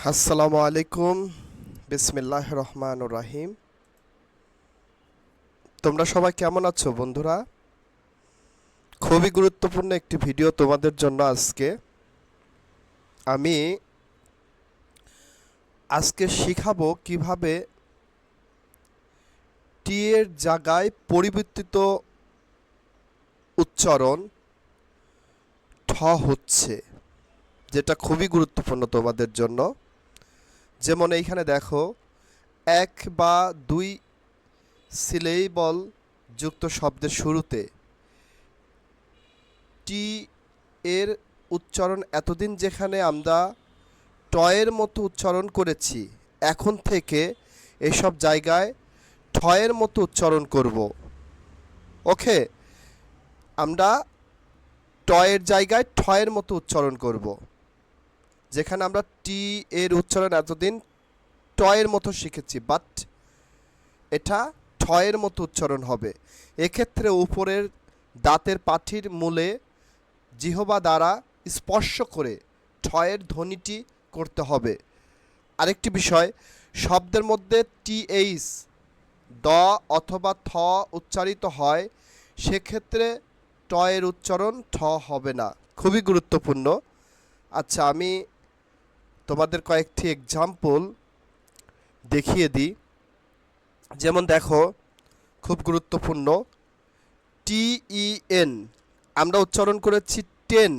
আসসালামু আলাইকুম। বিসমিল্লাহির রহমানির রহিম। তোমরা সবাই কেমন আছো বন্ধুরা? খুবই গুরুত্বপূর্ণ একটি ভিডিও তোমাদের জন্য আজকে। আমি শিখাবো কিভাবে টি এর জায়গায় পরিবর্তিত উচ্চারণ ঠ হচ্ছে, যেটা খুবই গুরুত্বপূর্ণ তোমাদের জন্য। যেমন এইখানে দেখো, এক বা দুই সিলেবল যুক্ত শব্দের শুরুতে টি এর উচ্চারণ এতদিন যেখানে আমরা টয়ের মতো উচ্চারণ করেছি, এখন থেকে এসব জায়গায় ঠয়ের মতো উচ্চারণ করব। ওকে, আমরা টয়ের জায়গায় ঠয়ের মতো উচ্চারণ করব। যেখানে আমরা টি এর উচ্চারণ এতদিন টয়ের মতো শিখেছি, বাট এটা ঠয়ের মতো উচ্চারণ হবে। এক্ষেত্রে উপরের দাঁতের পাটির মূলে জিহ্বা দ্বারা স্পর্শ করে ঠয়ের ধ্বনিটি করতে হবে। আরেকটি বিষয়, শব্দের মধ্যে টিএইচ দ অথবা থ উচ্চারিত হয়, সেক্ষেত্রে টয়ের উচ্চারণ ঠ হবে না। খুবই গুরুত্বপূর্ণ। আচ্ছা, আমি তোমাদের কয়েকটি এক্সাম্পল দেখিয়ে দিই। যেমন দেখো, খুব গুরুত্বপূর্ণ, টিইএন আমরা উচ্চারণ করেছি টেন।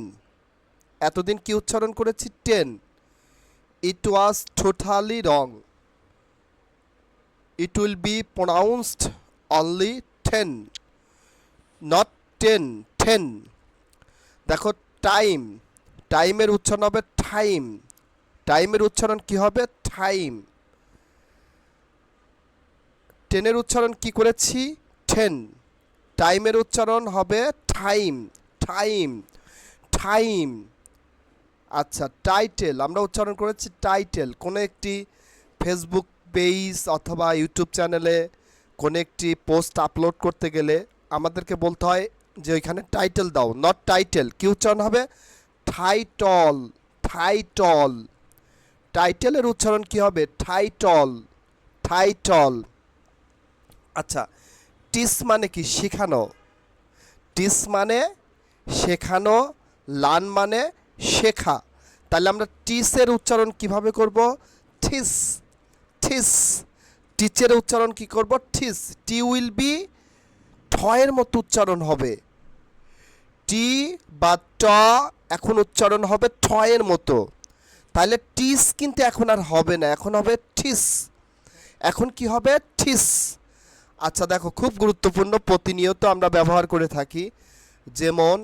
এতদিন কি উচ্চারণ করেছি? Ten. It was totally wrong. It will be pronounced only 10, not 10, 10। দেখো, টাইম, টাইমের উচ্চারণ হবে টাইম। টাইমের উচ্চারণ কি হবে? টাইম। টেনের উচ্চারণ কি করেছি? 10। টাইমের উচ্চারণ হবে টাইম, টাইম, টাইম। আচ্ছা, টাইটেল আমরা উচ্চারণ করেছি টাইটেল। কোনো একটি ফেসবুক পেজ অথবা ইউটিউব চ্যানেলে কোনো একটি পোস্ট আপলোড করতে গেলে আমাদেরকে বলতে হয় যে ওইখানে টাইটেল দাও, নট টাইটেল। কি উচ্চারণ হবে? Title, title. টাইটেলের উচ্চারণ কি হবে? Title, title. আচ্ছা, টিস মানে কি? শেখানো। টিস মানে শেখানো, লার্ন মানে শেখা। তাহলে আমরা টিসের উচ্চারণ কিভাবে করব? ঠিস, ঠিস। টিচের উচ্চারণ কি করব? ঠিস। টি উইল বি ঠয়ের মতো উচ্চারণ হবে। টি বা ট এখন উচ্চারণ হবে ঠয়ের মতো। তাহলে টিস কিন্তু এখন আর হবে না, এখন হবে ঠিস। এখন কি হবে? ঠিস। আচ্ছা দেখো, খুব গুরুত্বপূর্ণ, প্রতিনিয়ত আমরা ব্যবহার করে থাকি। যেমন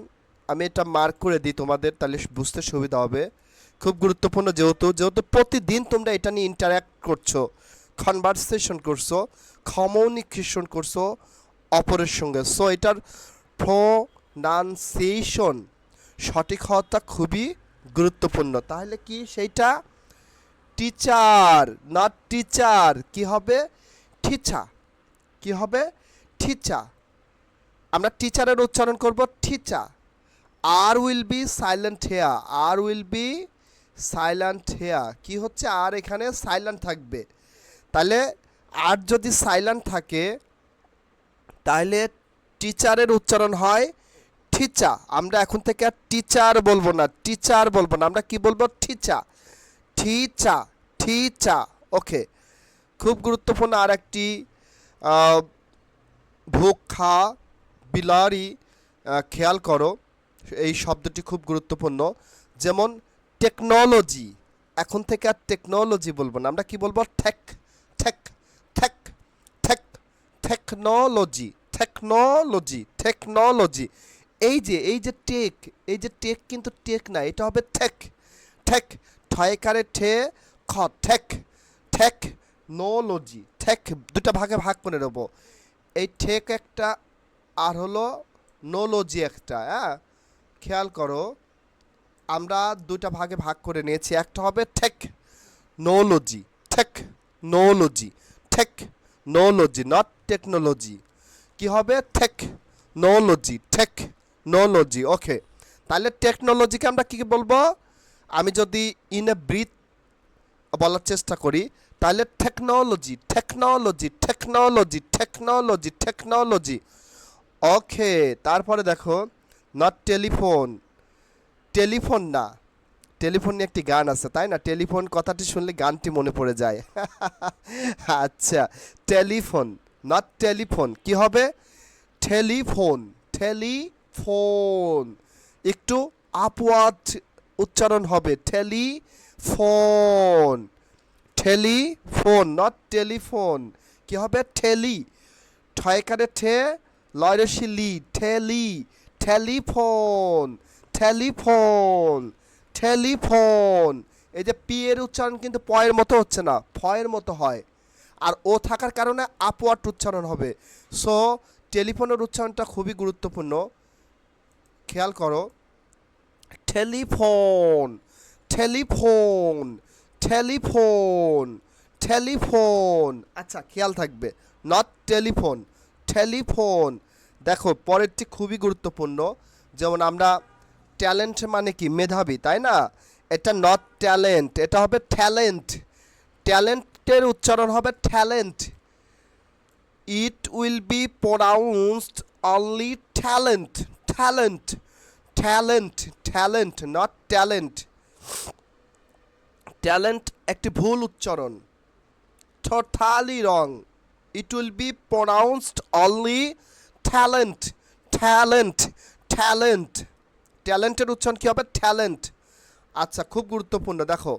আমি এটা মার্ক করে দিই তোমাদের, তাহলে বুঝতে সুবিধা হবে। খুব গুরুত্বপূর্ণ, যেহেতু যেহেতু প্রতিদিন তোমরা এটা নিয়ে ইন্টারাক্ট করছো, কনভারসেশন করছো, কমিউনিকেশন করছো অপরের সঙ্গে। সো এটার প্রোনাউন্সিয়েশন সঠিক হওয়াটা খুবই গুরুত্বপূর্ণ। তাহলে কি সেইটা? Teacher, not teacher. কি হবে? ঠিচা। কি হবে? ঠিচা। আমরা টিচারের উচ্চারণ করব ঠিচা। আর উইল বি সাইলেন্ট হেয়া, আর উইল বি সাইলেন্ট হেয়া। কি হচ্ছে? আর এখানে সাইলেন্ট থাকবে। তাহলে আর যদি সাইলেন্ট থাকে, তাহলে টিচারের উচ্চারণ হয় ঠিচা। আমরা এখন থেকে আর টিচার বলবো না, টিচার বলবো না, আমরা কি বলবো? ঠিচা, ঠিচা, ঠিচা। ওকে, খুব গুরুত্বপূর্ণ আর একটি ভোক্ষা বিলারি, খেয়াল করো, এই শব্দটি খুব গুরুত্বপূর্ণ। যেমন টেকনোলজি, এখন থেকে আর টেকনোলজি বলবো না, আমরা কি বলবো? Tech, tech, tech, tech, technology, technology, technology. এই যে টেক, এই যে টেক কিন্তু টেক না, এটা হবে টেক, টেক। ঠয়কারে ঠে খ, টেক, টেকনোলজি। টেক দুটা ভাগে ভাগ করে নেবো। এই টেক একটা, আর হলো নোলজি একটা। হ্যাঁ, খেয়াল করো, আমরা দুটা ভাগে ভাগ করে নিয়েছি। একটা হবে technology, technology, technology, not technology. কি হবে? Technology, take নোলজি। ওকে, তাহলে টেকনোলজিকে আমরা কি বলবো? আমি যদি ইন এ ব্রিথ বলার চেষ্টা করি, তাহলে technology technology technology technology technology. Okay, তারপরে দেখো নট টেলিফোন, টেলিফোন না, টেলিফোন নিয়ে একটি গান আছে তাই না, টেলিফোন কথাটি শুনলে গানটি মনে পড়ে যায়। আচ্ছা, টেলিফোন নট টেলিফোন, কি হবে? টেলিফোন টেলিফোন, একটু আপওয়ার্ড উচ্চারণ হবে, টেলিফোন টেলিফোন নট টেলিফোন, কি হবে? টেলি, ঠয়কারে ঠে, লয়রসি লি, টেলি, টেলিফোন টেলিফোন টেলিফোন। এই যে পি এর উচ্চারণ কিন্তু প এর মতো হচ্ছে না, ফ এর মতো হয়, আর ও থাকার কারণে আপওয়ার্ড উচ্চারণ হবে। সো টেলিফোনের উচ্চারণটা খুবই গুরুত্বপূর্ণ, খেয়াল করো। টেলিফোন টেলিফোন টেলিফোন টেলিফোন, আচ্ছা খেয়াল থাকবে, নট টেলিফোন টেলিফোন। দেখো পরেরটি খুবই গুরুত্বপূর্ণ, যেমন আমরা ট্যালেন্ট মানে কি? মেধাবী, তাই না? এটা নট ট্যালেন্ট, এটা হবে ট্যালেন্ট, ট্যালেন্টের উচ্চারণ হবে talent. It will be pronounced only talent, talent talent talent not talent. Talent একটি ভুল উচ্চারণ, totally wrong. It will be pronounced only talent, talent talent, ট্যালেন্টের উচ্চারণ কী হবে? ট্যালেন্ট। আচ্ছা, খুব গুরুত্বপূর্ণ, দেখো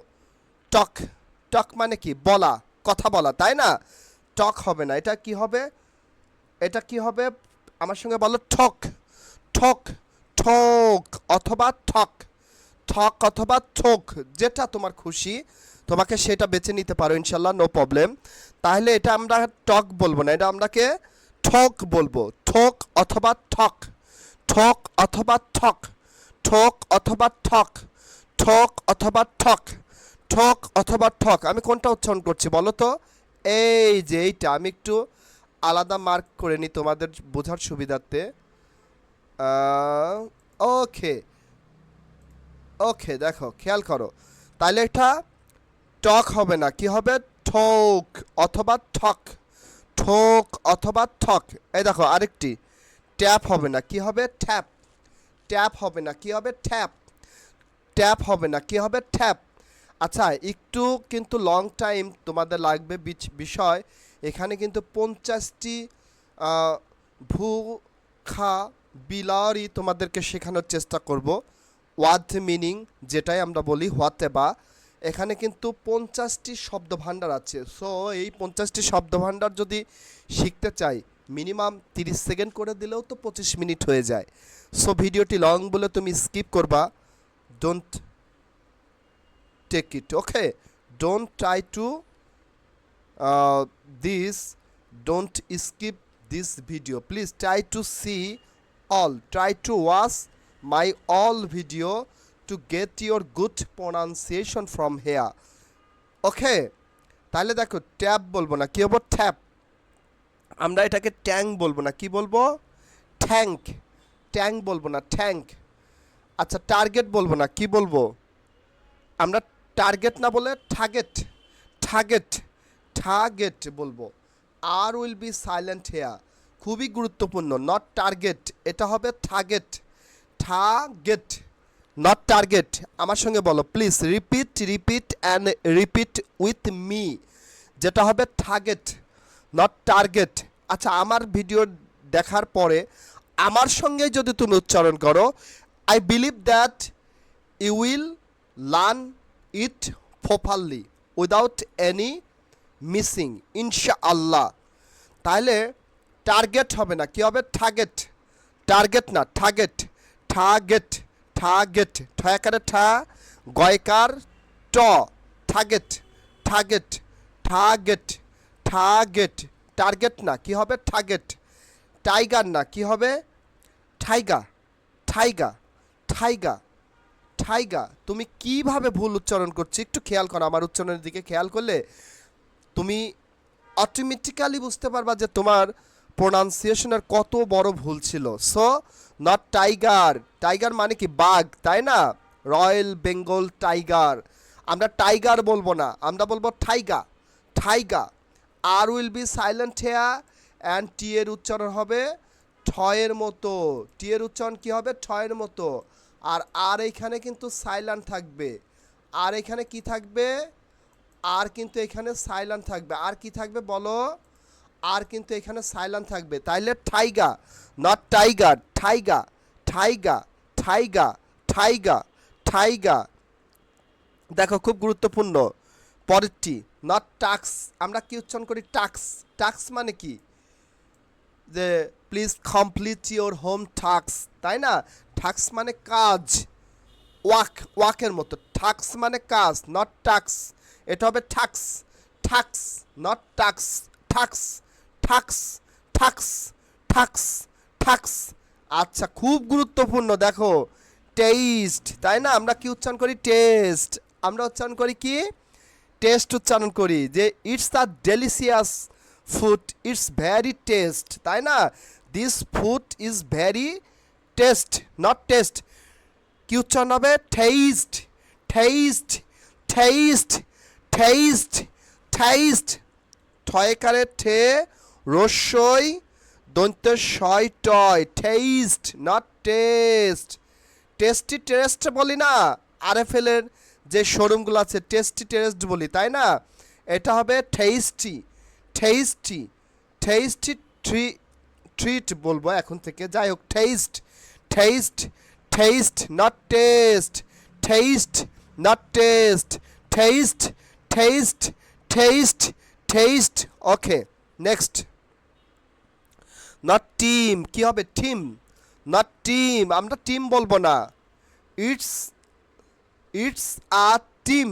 টক, টক মানে কি? বলা, কথা বলা, তাই না? টক হবে না, এটা কি হবে? এটা কি হবে? আমার সঙ্গে বলো, ঠক ঠক ঠক অথবা ঠক, ঠক অথবা ঠক, যেটা তোমার খুশি, তোমাকে সেটা বেছে নিতে পারো ইনশাল্লাহ, নো প্রবলেম। তাহলে এটা আমরা টক বলবো না, এটা আমরাকে ঠক বলবো, ঠক অথবা ঠক, ঠক অথবা ঠক, ঠক অথবা ঠক, ঠক অথবা ঠক, ঠক অথবা ঠক। আমি কোনটা উচ্চারণ করছি বলো তো? এই যে এইটা, আমি একটু আলাদা মার্ক করে নিই তোমাদের বোঝার সুবিধার্থে। ওকে ওকে, দেখো খেয়াল করো, তাহলে এটা টক হবে না, কি হবে? ঠোক অথবা ঠক, ঠোক অথবা ঠক। এই দেখো আরেকটি, ট্যাপ হবে না, কি হবে? ট্যাপ, ট্যাপ হবে না, কি হবে? ট্যাপ, ট্যাপ হবে না, কি হবে? ট্যাপ। আচ্ছা, একটু কিন্তু লং টাইম তোমাদের লাগবে বিষয়, এখানে কিন্তু 50টি ভূ খা বিলারি তোমাদেরকে শেখানোর চেষ্টা করব, ওয়ার্ড মিনিং যেটাই আমরা বলি, হোয়াতে বা, এখানে কিন্তু 50টি শব্দভাণ্ডার আছে। সো এই 50টি শব্দভাণ্ডার যদি শিখতে চাই, মিনিমাম 30 সেকেন্ড করে দিলেও তো 25 মিনিট হয়ে যায়। সো ভিডিওটি লং বলে তুমি স্কিপ করবা, don't take it, okay? Don't try to this, don't skip this video, please try to see all, try to watch my all video to get your good pronunciation from here, okay? তাহলে দেখো, tap বলবো না, কি হবো? Tap. আমরা এটাকে tank বলবো না, কি বলবো? ট্যাঙ্ক, ট্যাঙ্ক বলবো না, ট্যাঙ্ক। আচ্ছা, টার্গেট বলবো না, কি বলবো? আমরা টার্গেট না বলে টার্গেট, টার্গেট টার্গেট বলবো। আর উইল বি সাইলেন্ট হেয়ার, খুবই গুরুত্বপূর্ণ, নট টার্গেট, এটা হবে টার্গেট, টার্গেট নট টার্গেট। আমার সঙ্গে বলো please, repeat repeat and repeat with me, যেটা হবে টার্গেট নট টার্গেট। আচ্ছা, আমার ভিডিও দেখার পরে আমার সঙ্গে যদি তুমি উচ্চারণ করো, I believe that you will learn it properly without any missing, ইনশাআল্লাহ। তাহলে টার্গেট হবে না, কি হবে? টার্গেট, টার্গেট না, টার্গেট, টার্গেট টার্গেট, ঠয়াকারে ঠা, গয়কার ট, target, target target target, target না, কি হবে? টার্গেট। টাইগার না, কি হবে? টাইগা, টাইগা টাইগা টাইগা। তুমি কিভাবে ভুল উচ্চারণ করছো একটু খেয়াল করো, আমার উচ্চারণের দিকে খেয়াল করলে তুমি অটোমেটিক্যালি বুঝতে পারবা যে তোমার প্রোনাউন্সিয়েশনের কত বড় ভুল ছিল। সো নট টাইগার, টাইগার মানে কি? বাঘ, তাই না? Royal Bengal tiger. আমরা টাইগার বলবো না, আমরা বলবো টাইগা, টাইগা। R will be silent here and T এর উচ্চারণ হবে ঠয়ের মতো, টি এর উচ্চারণ কী হবে ঠয়ের মতো। আর এইখানে কিন্তু সাইলেন্ট থাকবে, আর এখানে কি থাকবে, আর কিন্তু এখানে সাইলেন্ট থাকবে। আর কি থাকবে বলো, আর কিন্তু এখানে সাইলেন্ট থাকবে। তাইলে টাইগা নট টাইগার, টাইগা, টাইগা, টাইগা, টাইগা, টাইগা। দেখো খুব গুরুত্বপূর্ণ পরেরটি, নট টাক্স। আমরা কি উচ্চারণ করি টাক্স, টাক্স মানে কি, যে please complete your home tasks, তাই না? টাক্স মানে কাজ, ওয়াক, ওয়াকের মতো। টাক্স মানে কাজ, নট টাক্স, এটা হবে tasks, tasks not tasks, tasks, tasks, tasks, tasks, tasks. আচ্ছা খুব গুরুত্বপূর্ণ দেখো, টেস্ট, তাই না? আমরা কি উচ্চারণ করি টেস্ট, আমরা উচ্চারণ করি কি টেস্ট উচ্চারণ করি, যে it's the delicious food, it's very taste, তাই না? This food is very taste, not taste. কি উচ্চারণ হবে taste, taste, taste, taste, taste. ঠয়কারে ঠে, রস্যই দন্ত শয় টয়, taste not taste. Tasty taste বলি না, আরএফএলের যে শোরুমগুলো আছে টেস্টি টেস্ট বলি, তাই না? এটা হবে টেস্টি, টেস্টি, টেস্টি ট্রিট বলবো এখন থেকে, যাই হোক test, taste, test not test, test not test, taste, taste, taste, test. Okay next, not team, কি হবে টিম, নট টিম, আমরা টিম বলবো না, ইটস, ইটস আ টিম,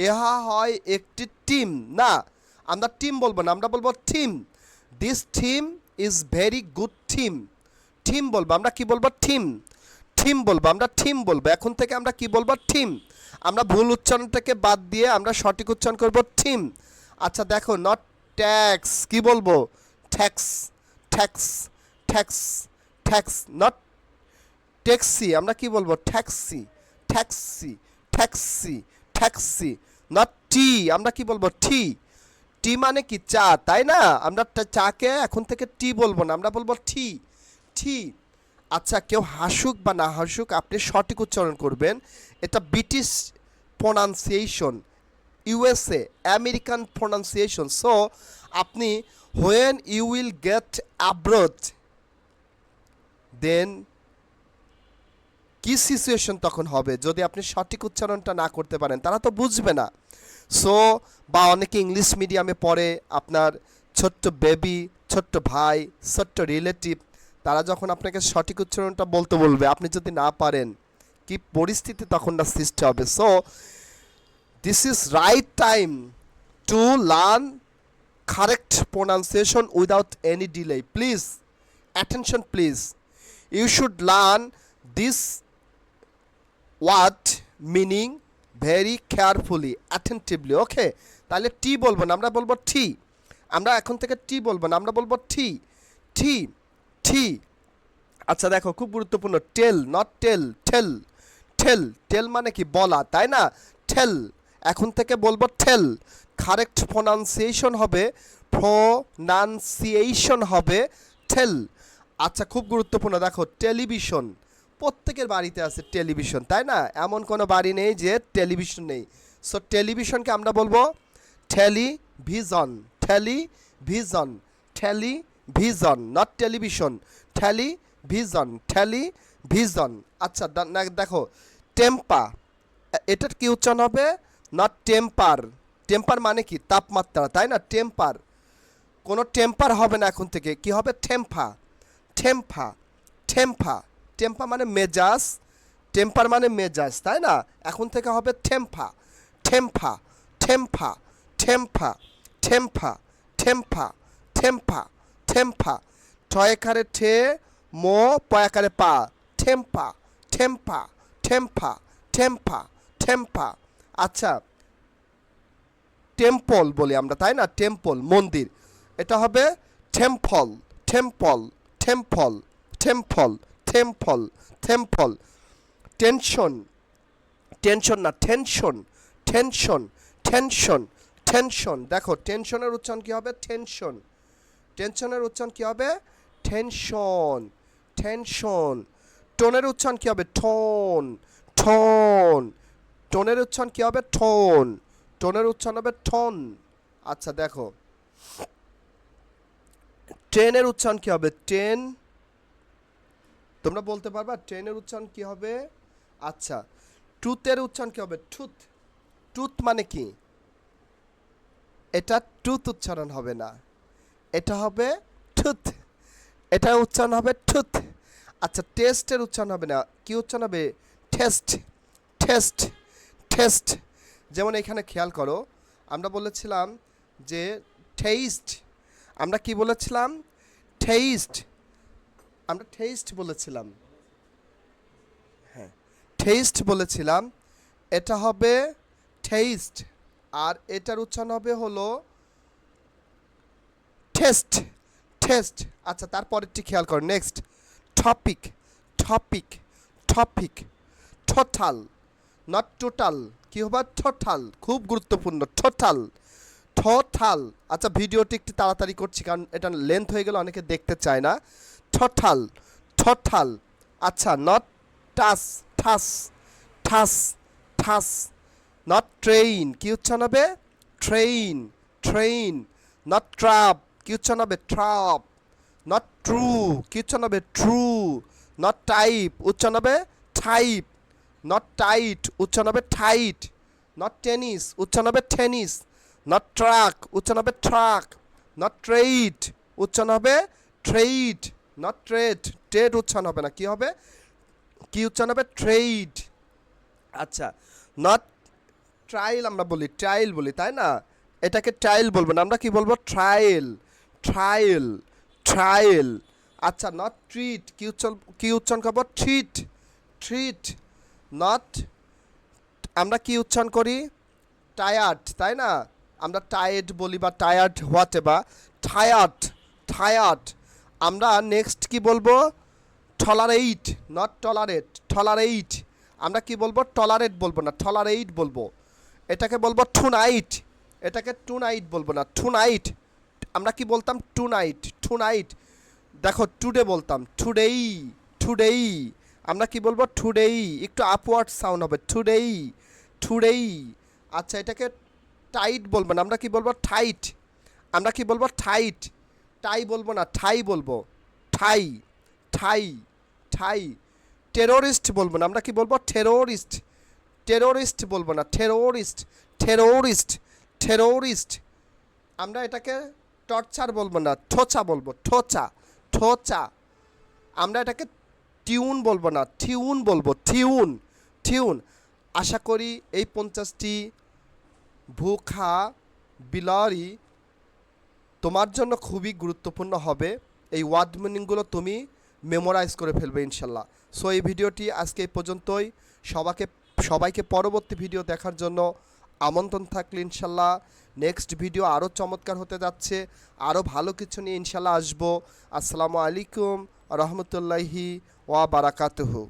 এহা হয় একটি টিম, না আমরা টিম বলবো না, আমরা বলবো team, this team is very good team, team বলবো আমরা, কি বলবো টিম, টিম বলবো আমরা, টিম বলবো এখন থেকে আমরা, কি বলবো টিম, আমরা ভুল উচ্চারণটাকে বাদ দিয়ে আমরা সঠিক উচ্চারণ করবো টিম। আচ্ছা দেখো নট ট্যাক্স, কি বলবো tax, tax, tax, tax, not taxi, আমরা কি বলবো taxi, taxi, taxi, taxi, not T, আমরা কি বলবো টি, টি মানে কি চা, তাই না? আমরা চাকে এখন থেকে টি বলবো না, আমরা বলবো টি, টি। আচ্ছা কেউ হাসুক বা না হাসুক আপনি সঠিক উচ্চারণ করবেন, এটা British pronunciation, USA American pronunciation. So আপনি when you will get abroad, then কি সিচুয়েশন তখন হবে যদি আপনি সঠিক উচ্চারণটা না করতে পারেন, তারা তো বুঝবে না। সো বা অনেকে ইংলিশ মিডিয়ামে পড়ে, আপনার ছোট্ট বেবি, ছোট্ট ভাই, ছোট্ট রিলেটিভ, তারা যখন আপনাকে সঠিক উচ্চারণটা বলতে বলবে, আপনি যদি না পারেন কি পরিস্থিতি তখন না সৃষ্টি হবে। So this is right time to learn correct pronunciation without any delay. Please attention please, you should learn this word meaning very carefully, attentively. Okay, তাহলে টি বলবো না, আমরা বলবো টি, আমরা এখন থেকে টি বলবো না, আমরা বলবো টি, টি, টি। আচ্ছা দেখো খুব গুরুত্বপূর্ণ, টেল নট টেল, টেল, টেল, টেল মানে কি বলা, তাই না? টেল, এখন থেকে বলবো টেল, কারেক্ট প্রোনাউন্সিয়েশন হবে, প্রোনাউন্সিয়েশন হবে টেল। আচ্ছা খুব গুরুত্বপূর্ণ দেখো, টেলিভিশন, প্রত্যেকের বাড়িতে আছে টেলিভিশন, তাই না? এমন কোনো বাড়ি নেই যে টেলিভিশন নেই। সো টেলিভিশনকে আমরা বলবো television, television, television not television, television, television. আচ্ছা দেখো টেম্পা, এটার কি উচ্চারণ হবে নট টেম্পার, টেম্পার মানে কি তাপমাত্রা, তাই না? টেম্পার, কোনো টেম্পার হবে না এখন থেকে, কি হবে টেম্পা, টেম্পা, টেম্পা, টেম্পা মানে মেজাজ, টেম্পার মানে মেজাজ, তাই না? এখন থেকে হবে Tampa, Tampa, Tampa, Tampa, Tampa, Tampa, Tampa, Tampa. ঠয়কারে ঠে, মো পয়াকারে পা, Tampa, Tampa, Tampa, Tampa, Tampa. আচ্ছা টেম্পল বলি আমরা, তাই না? টেম্পল মন্দির, এটা হবে temple, temple, temple, temple, temple, temple. Tension, tension না টেনশন, টেনশন টেনশন টেনশন। দেখো টেনশনের উচ্চারণ কী হবে? টেনশন। টেনশনের উচ্চারণ কী হবে? Tension tension. টোনের উচ্চারণ কী হবে? Tone tone. টোনের উচ্চারণ কী হবে? টোন। টোনের উচ্চারণ হবে টোন। আচ্ছা দেখো ট্রেনের উচ্চারণ কী হবে? ট্রেন। তোমরা বলতে পারবা ট্রেনের উচ্চারণ কী হবে? আচ্ছা টুথের উচ্চারণ কী হবে? টুথ। টুথ মানে কি? এটা টুথ উচ্চারণ হবে না, এটা হবে টুথ। এটা উচ্চারণ হবে টুথ। আচ্ছা টেস্টের উচ্চারণ হবে না, কি উচ্চারণ হবে? Taste taste test. যেমন এখানে খেয়াল করো, আমরা বলেছিলাম যে টেস্ট, আমরা কি বলেছিলাম? টেস্ট। আমরা টেস্ট বলেছিলাম, হ্যাঁ টেস্ট বলেছিলাম। এটা হবে টেস্ট, আর এটার উচ্চারণ হবে হলো টেস্ট টেস্ট। আচ্ছা তারপরেরটি খেয়াল করো, next topic topic topic. Total not total, কি হবে? টোটাল। খুব গুরুত্বপূর্ণ, টোটাল টোটাল। আচ্ছা ভিডিওটি একটু তাড়াতাড়ি করছি কারণ এটা লেন্থ হয়ে গেলে অনেকে দেখতে চায় না। Total total. আচ্ছা নট টাস ঠাস ঠাস ঠাস। নট ট্রেইন, কি উচ্চারণ হবে? Train train. নট ট্রাপ, কি উচ্চারণ হবে? ট্রাপ। নট ট্রু, কি উচ্চারণ হবে? ট্রু। নট টাইপ, উচ্চারণ হবে টাইপ। নট টাইট, উচ্চারণ হবে টাইট। নট টেনিস, উচ্চারণ হবে টেনিস। নট ট্রাক, উচ্চারণ হবে ট্রাক। নট ট্রেড, উচ্চারণ হবে ট্রেড। নট ট্রেড, ট্রেড উচ্চারণ হবে না, কি হবে? কি উচ্চারণ হবে? ট্রেড। আচ্ছা নট ট্রায়াল, আমরা বলি ট্রায়াল বলি তাই না, এটাকে ট্রায়াল বলবো না, আমরা কি বলবো? Trial trial trial. আচ্ছা নট ট্রিট, কি উচ্চারণ করবো? Treat treat. নট, আমরা কি উচ্চারণ করি? টায়ার্ড তাই না, আমরা টায়ার্ড বলি বা tired what ever. Tired tired. আমরা নেক্সট কি বলবো? Tolerate not tolerate, tolerate. আমরা কি বলবো? টলারেট বলবো না, টলারেট বলবো। এটাকে বলবো টু নাইট, এটাকে টু নাইট বলবো না, টু নাইট। আমরা কি বলতাম? Tonight tonight. দেখো টুডে বলতাম, টুডেই টুডেই। আমরা কি বলবো? টুডেই, একটু আপওয়ার্ড সাউন্ড হবে, টুডেই টুডেই। আচ্ছা এটাকে টাইট বলবো না, আমরা কি বলবো? টাইট। আমরা কি বলবো? টাইট। টাই বলবো না, ঠাই বলবো, ঠাই ঠাই ঠাই। টেরোরিস্ট বলবো না, আমরা কি বলবো? টেরোরিস্ট। টেরোরিস্ট বলবো না, টেরোরিস্ট টেরোরিস্ট টেরোরিস্ট। আমরা এটাকে টর্চার বলবো না, ঠোচা বলবো, ঠোচা ঠোচা। আমরা এটাকে টিউন বলবো না, টিউন বলবো, টিউন টিউন। আশা করি এই 50টি ভুখা বিলারি তোমার জন্য খুবই গুরুত্বপূর্ণ হবে। এই ওয়ার্ড মিনিংগুলো তুমি মেমোরাইজ করে ফেলবে ইনশাল্লাহ। সো এই ভিডিওটি আজকে এই পর্যন্তই। সবাইকে পরবর্তী ভিডিও দেখার জন্য আমন্ত্রণ থাকলে ইনশাল্লাহ নেক্সট ভিডিও আরও চমৎকার হতে যাচ্ছে, আরও ভালো কিছু নিয়ে ইনশাল্লাহ আসবো। আসসালামু আলাইকুম রহমতুল্লাহি ওয়া বারাকাতুহু।